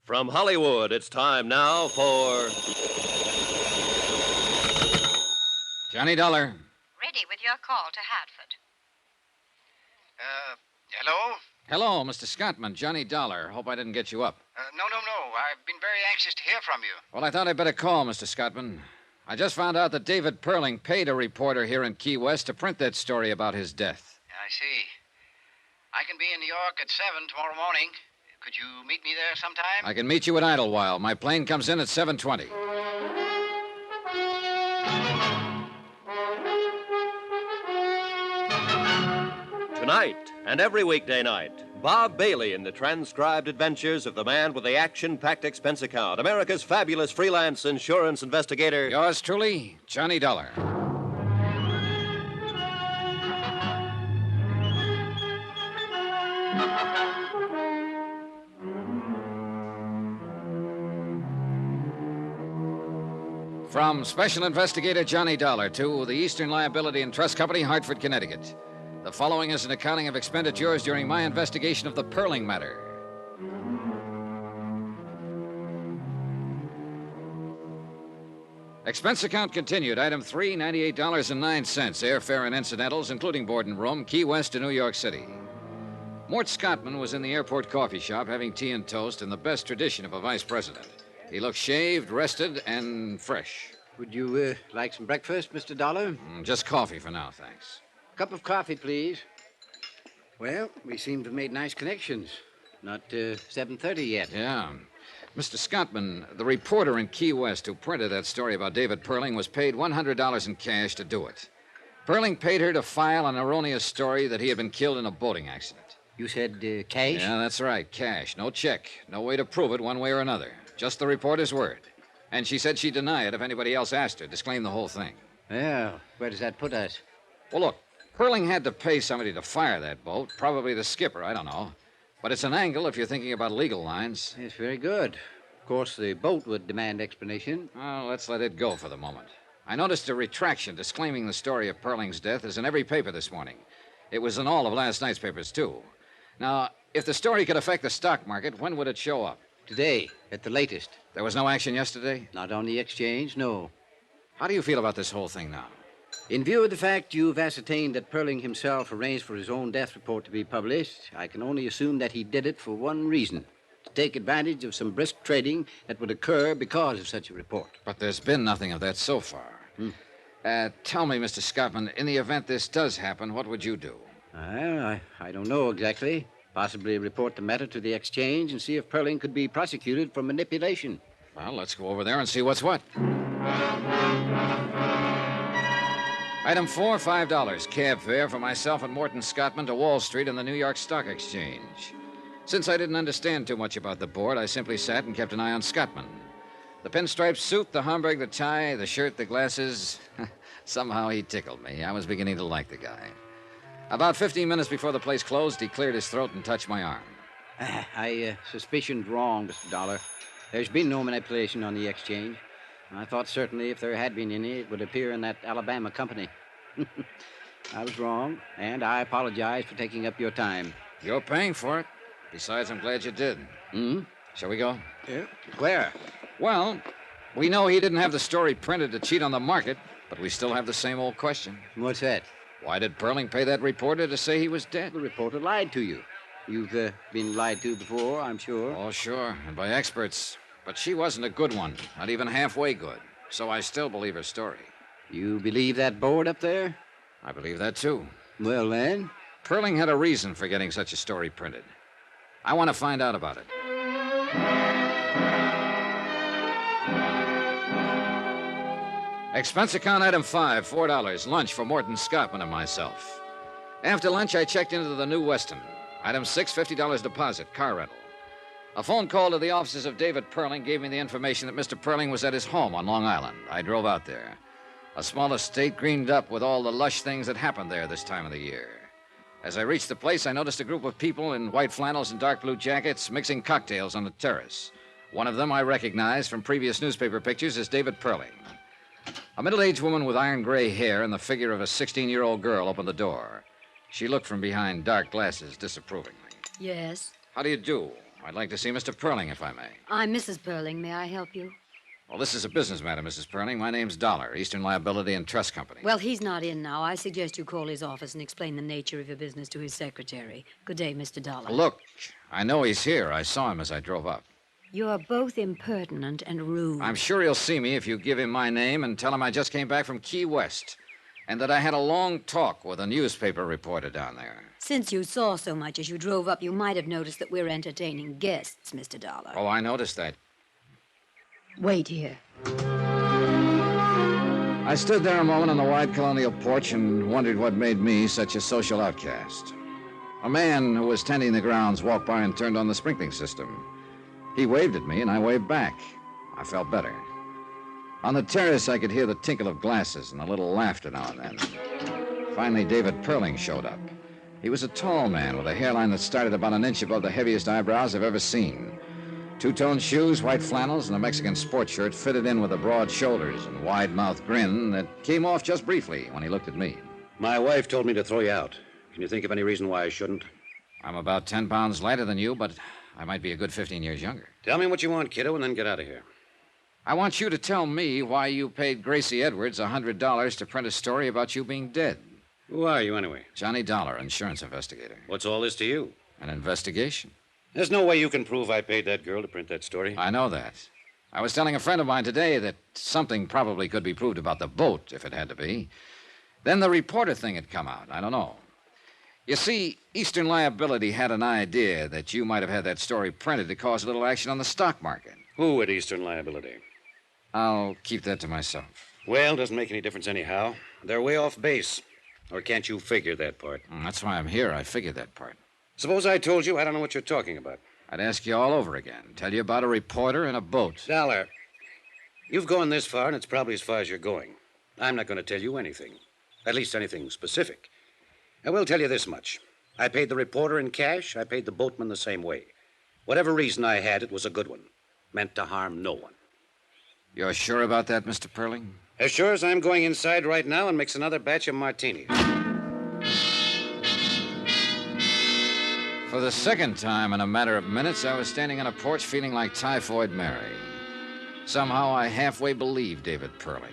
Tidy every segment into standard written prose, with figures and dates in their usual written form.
From Hollywood, it's time now for... Johnny Dollar. Ready with your call to Hartford. Hello? Hello, Mr. Scottman. Johnny Dollar. Hope I didn't get you up. No. I've been very anxious to hear from you. Well, I thought I'd better call, Mr. Scottman. I just found out that David Perling paid a reporter here in Key West to print that story about his death. I see. I can be in New York at 7 tomorrow morning. Could you meet me there sometime? I can meet you at Idlewild. My plane comes in at 7:20. Tonight and every weekday night, Bob Bailey in the transcribed adventures of the man with the action-packed expense account, America's fabulous freelance insurance investigator. Yours truly, Johnny Dollar. From Special Investigator Johnny Dollar to the Eastern Liability and Trust Company, Hartford, Connecticut. The following is an accounting of expenditures during my investigation of the Perling matter. Expense account continued. Item 3, $98.09. Airfare and incidentals, including board and room, Key West to New York City. Mort Scottman was in the airport coffee shop having tea and toast in the best tradition of a vice president. He looked shaved, rested, and fresh. Would you like some breakfast, Mr. Dollar? Just coffee for now, thanks. Cup of coffee, please. Well, we seem to have made nice connections. Not 7:30 yet. Yeah. Mr. Scottman, the reporter in Key West who printed that story about David Perling was paid $100 in cash to do it. Perling paid her to file an erroneous story that he had been killed in a boating accident. You said cash? Yeah, that's right, cash. No check. No way to prove it one way or another. Just the reporter's word. And she said she'd deny it if anybody else asked her. Disclaim the whole thing. Well, where does that put us? Well, look, Perling had to pay somebody to fire that boat. Probably the skipper, I don't know. But it's an angle if you're thinking about legal lines. It's very good. Of course, the boat would demand explanation. Well, let's let it go for the moment. I noticed a retraction disclaiming the story of Perling's death is in every paper this morning. It was in all of last night's papers, too. Now, if the story could affect the stock market, when would it show up? Today, at the latest. There was no action yesterday? Not on the exchange, no. How do you feel about this whole thing now? In view of the fact you've ascertained that Perling himself arranged for his own death report to be published, I can only assume that he did it for one reason: to take advantage of some brisk trading that would occur because of such a report. But there's been nothing of that so far. Tell me, Mr. Scottman, in the event this does happen, what would you do? Well, I don't know exactly. Possibly report the matter to the exchange and see if Perling could be prosecuted for manipulation. Well, let's go over there and see what's what. Item 4, $5. Cab fare for myself and Morton Scottman to Wall Street and the New York Stock Exchange. Since I didn't understand too much about the board, I simply sat and kept an eye on Scottman. The pinstripe suit, the Homburg, the tie, the shirt, the glasses. Somehow he tickled me. I was beginning to like the guy. About 15 minutes before the place closed, he cleared his throat and touched my arm. I suspicioned wrong, Mr. Dollar. There's been no manipulation on the exchange. I thought certainly if there had been any, it would appear in that Alabama company. I was wrong, and I apologize for taking up your time. You're paying for it. Besides, I'm glad you did. Shall we go? Yeah. Where? Well, we know he didn't have the story printed to cheat on the market, but we still have the same old question. What's that? Why did Perling pay that reporter to say he was dead? The reporter lied to you. You've been lied to before, I'm sure. Oh, sure, and by experts. But she wasn't a good one, not even halfway good. So I still believe her story. You believe that board up there? I believe that, too. Well, then? Perling had a reason for getting such a story printed. I want to find out about it. Expense account item 5, $4. Lunch for Morton Scottman and myself. After lunch, I checked into the New Weston. Item 6, $50 deposit, car rental. A phone call to the offices of David Perling gave me the information that Mr. Perling was at his home on Long Island. I drove out there. A small estate greened up with all the lush things that happened there this time of the year. As I reached the place, I noticed a group of people in white flannels and dark blue jackets mixing cocktails on the terrace. One of them I recognized from previous newspaper pictures as David Perling. A middle-aged woman with iron gray hair and the figure of a 16-year-old girl opened the door. She looked from behind dark glasses disapprovingly. Yes? How do you do? I'd like to see Mr. Perling, if I may. I'm Mrs. Perling. May I help you? Well, this is a business matter, Mrs. Perling. My name's Dollar, Eastern Liability and Trust Company. Well, he's not in now. I suggest you call his office and explain the nature of your business to his secretary. Good day, Mr. Dollar. Look, I know he's here. I saw him as I drove up. You're both impertinent and rude. I'm sure he'll see me if you give him my name and tell him I just came back from Key West and that I had a long talk with a newspaper reporter down there. Since you saw so much as you drove up, you might have noticed that we're entertaining guests, Mr. Dollar. Oh, I noticed that. Wait here. I stood there a moment on the wide colonial porch and wondered what made me such a social outcast. A man who was tending the grounds walked by and turned on the sprinkling system. He waved at me, and I waved back. I felt better. On the terrace, I could hear the tinkle of glasses and a little laughter now and then. Finally, David Perling showed up. He was a tall man with a hairline that started about an inch above the heaviest eyebrows I've ever seen. Two-tone shoes, white flannels, and a Mexican sports shirt fitted in with the broad shoulders and wide-mouthed grin that came off just briefly when he looked at me. My wife told me to throw you out. Can you think of any reason why I shouldn't? I'm about 10 pounds lighter than you, but I might be a good 15 years younger. Tell me what you want, kiddo, and then get out of here. I want you to tell me why you paid Gracie Edwards $100 to print a story about you being dead. Who are you, anyway? Johnny Dollar, insurance investigator. What's all this to you? An investigation. There's no way you can prove I paid that girl to print that story. I know that. I was telling a friend of mine today that something probably could be proved about the boat, if it had to be. Then the reporter thing had come out. I don't know. You see, Eastern Liability had an idea that you might have had that story printed to cause a little action on the stock market. Who at Eastern Liability? I'll keep that to myself. Well, doesn't make any difference anyhow. They're way off base. Or can't you figure that part? That's why I'm here. I figured that part. Suppose I told you I don't know what you're talking about. I'd ask you all over again. Tell you about a reporter and a boat. Dollar, you've gone this far, and it's probably as far as you're going. I'm not going to tell you anything. At least anything specific. I will tell you this much. I paid the reporter in cash. I paid the boatman the same way. Whatever reason I had, it was a good one. Meant to harm no one. You're sure about that, Mr. Perling? As sure as I'm going inside right now and mix another batch of martinis. For the second time in a matter of minutes, I was standing on a porch feeling like Typhoid Mary. Somehow I halfway believed David Perling.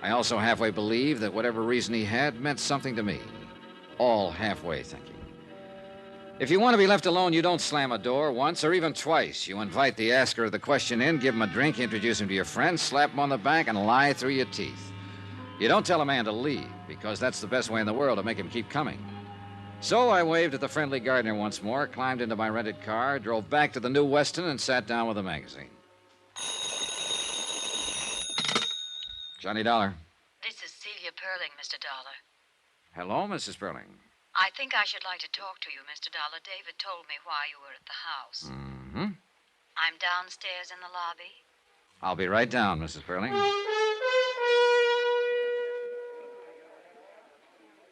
I also halfway believed that whatever reason he had meant something to me. All halfway thinking. If you want to be left alone, you don't slam a door once or even twice. You invite the asker of the question in, give him a drink, introduce him to your friends, slap him on the back, and lie through your teeth. You don't tell a man to leave, because that's the best way in the world to make him keep coming. So I waved at the friendly gardener once more, climbed into my rented car, drove back to the New Weston, and sat down with a magazine. Johnny Dollar. This is Celia Perling, Mr. Dollar. Hello, Mrs. Perling. I think I should like to talk to you, Mr. Dollar. David told me why you were at the house. Mm-hmm. I'm downstairs in the lobby. I'll be right down, Mrs. Perling.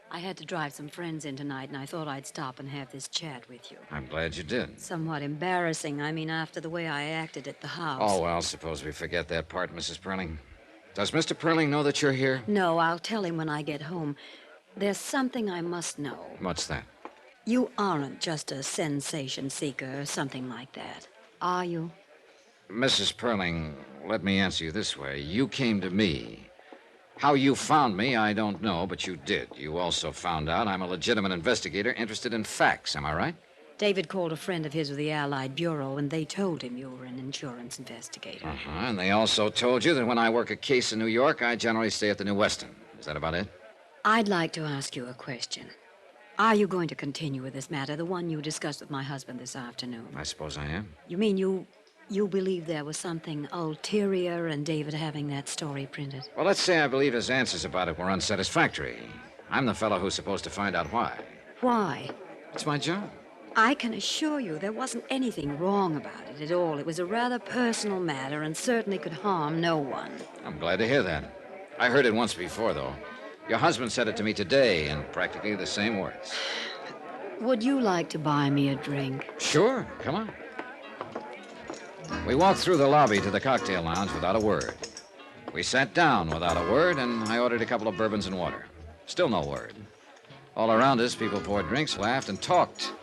I had to drive some friends in tonight, and I thought I'd stop and have this chat with you. I'm glad you did. Somewhat embarrassing. I mean, after the way I acted at the house. Oh, well, suppose we forget that part, Mrs. Perling. Does Mr. Perling know that you're here? No, I'll tell him when I get home. There's something I must know. What's that? You aren't just a sensation seeker or something like that, are you? Mrs. Perling, let me answer you this way. You came to me. How you found me, I don't know, but you did. You also found out I'm a legitimate investigator interested in facts, am I right? David called a friend of his with the Allied Bureau, and they told him you were an insurance investigator. And they also told you that when I work a case in New York, I generally stay at the New Weston. Is that about it? I'd like to ask you a question. Are you going to continue with this matter, the one you discussed with my husband this afternoon? I suppose I am. You mean you believe there was something ulterior in David having that story printed? Well, let's say I believe his answers about it were unsatisfactory. I'm the fellow who's supposed to find out why. Why? It's my job. I can assure you there wasn't anything wrong about it at all. It was a rather personal matter and certainly could harm no one. I'm glad to hear that. I heard it once before, though. Your husband said it to me today in practically the same words. Would you like to buy me a drink? Sure. Come on. We walked through the lobby to the cocktail lounge without a word. We sat down without a word, and I ordered a couple of bourbons and water. Still no word. All around us, people poured drinks, laughed, and talked.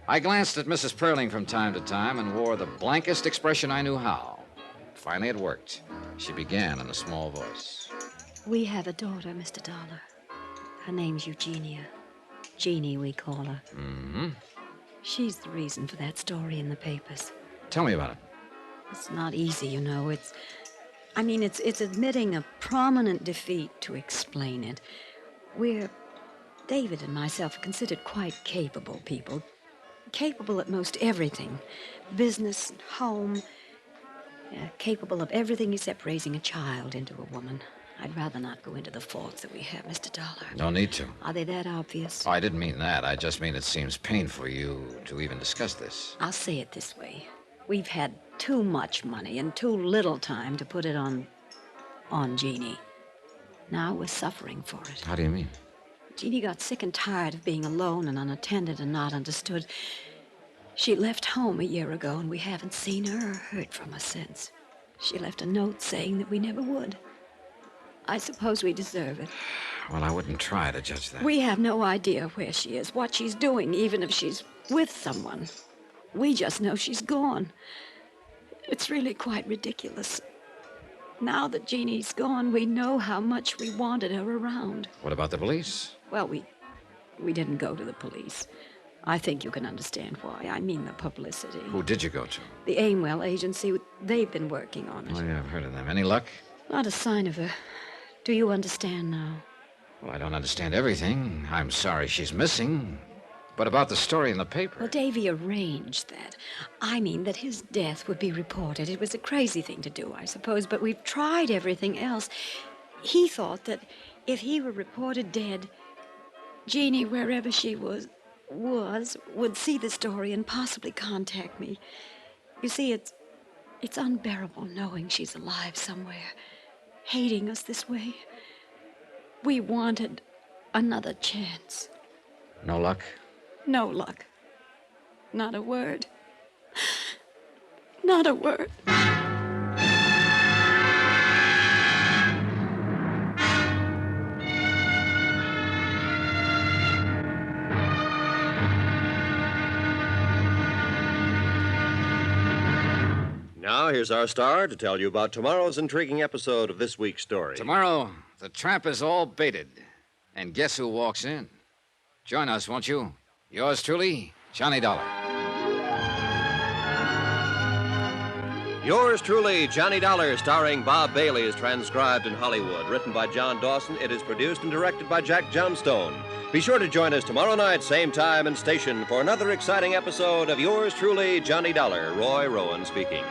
I glanced at Mrs. Perling from time to time and wore the blankest expression I knew how. Finally, it worked. She began in a small voice. We have a daughter, Mr. Dollar. Her name's Eugenia. Jeannie, we call her. Mm-hmm. She's the reason for that story in the papers. Tell me about it. It's not easy, you know. It's admitting a prominent defeat to explain it. David and myself are considered quite capable people. Capable at most everything. Business, home. Capable of everything except raising a child into a woman. I'd rather not go into the faults that we have, Mr. Dollar. No need to. Are they that obvious? Oh, I didn't mean that. I just mean it seems painful for you to even discuss this. I'll say it this way. We've had too much money and too little time to put it on Jeannie. Now we're suffering for it. How do you mean? Jeannie got sick and tired of being alone and unattended and not understood. She left home a year ago, and we haven't seen her or heard from her since. She left a note saying that we never would. I suppose we deserve it. Well, I wouldn't try to judge that. We have no idea where she is, what she's doing, even if she's with someone. We just know she's gone. It's really quite ridiculous. Now that Jeannie's gone, we know how much we wanted her around. What about the police? Well, we didn't go to the police. I think you can understand why. I mean the publicity. Who did you go to? The Aimwell agency. They've been working on it. Oh, yeah, I've heard of them. Any luck? Not a sign of her. Do you understand now? Well, I don't understand everything. I'm sorry she's missing. But about the story in the paper... Well, Davy arranged that. I mean that his death would be reported. It was a crazy thing to do, I suppose, but we've tried everything else. He thought that if he were reported dead, Jeannie, wherever she was, would see the story and possibly contact me. You see, it's unbearable knowing she's alive somewhere, hating us this way. We wanted another chance. No luck? No luck. Not a word. Not a word. Now, here's our star to tell you about tomorrow's intriguing episode of this week's story. Tomorrow, the trap is all baited. And guess who walks in? Join us, won't you? Yours truly, Johnny Dollar. Yours truly, Johnny Dollar, starring Bob Bailey, is transcribed in Hollywood. Written by John Dawson, it is produced and directed by Jack Johnstone. Be sure to join us tomorrow night, same time and station, for another exciting episode of Yours truly, Johnny Dollar. Roy Rowan speaking.